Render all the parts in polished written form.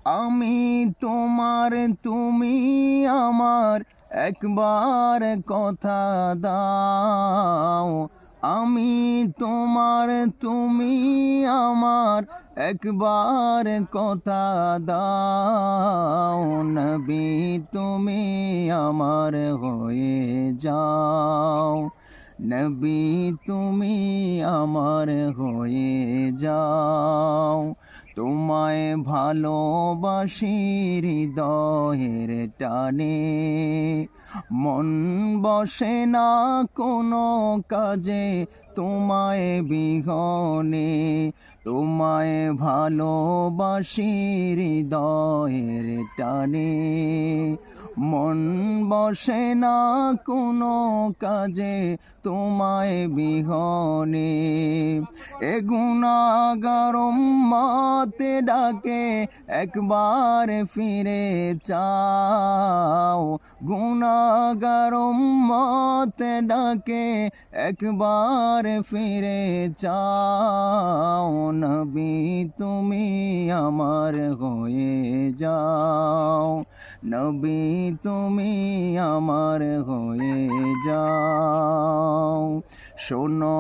আমি তোমার তুমি আমার, একবার কথা দাও। আমি তোমার তুমি আমার, একবার কথা দাও। নবী তুমি আমার হয়ে যাও, নবী তুমি আমার হয়ে যাও। তোমায় ভালোবাসি হৃদয়ের টানে, মন বসে না কোনো কাজে তোমায় বিহনে। তোমায় ভালোবাসি হৃদয়ের টানে, মন বসে না কোনো কাজে তোমায় বিহনে। এ গুনাহগার উম্মত ডাকে একবার ফিরে চাও। গুনাহগার উম্মত ডাকে একবার ফিরে চাও। নবী তুমি আমার হয়ে যাও, নবী তুমি আমার হয়ে যাও। শোনো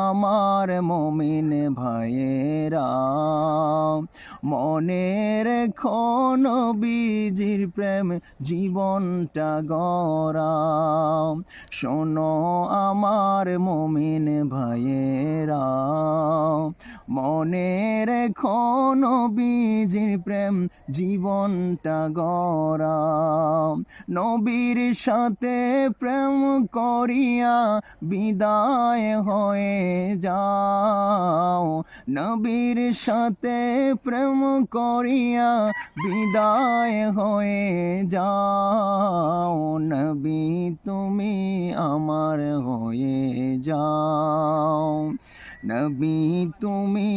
আমার মুমিন ভাইয়েরা, মনে রেখো নবীজির প্রেম জীবনটা গড়া। শোনো আমার মুমিন ভাইয়েরা, মনে রেখো নবীজির প্রেম জীবনটা গড়া। নবীর সাথে প্রেম করিয়া বিদায় হয়ে যাও। নবীর সাথে প্রেম করিয়া বিদায় হয়ে যাও। নবী তুমি আমার হয়ে যাও, নবী তুমি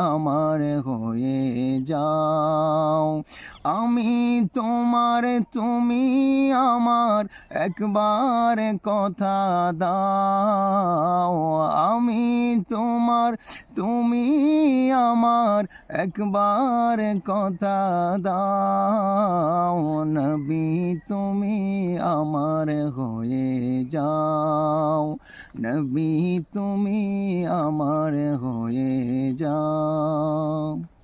আমার হয়ে যাও। আমি তোমার তুমি আমার, একবার কথা দাও। আমি তোমার তুমি আমার, একবার কথা দাও। নবী তুমি আমার হয়ে যাও, নবী তুমি আমার হয়ে যাও।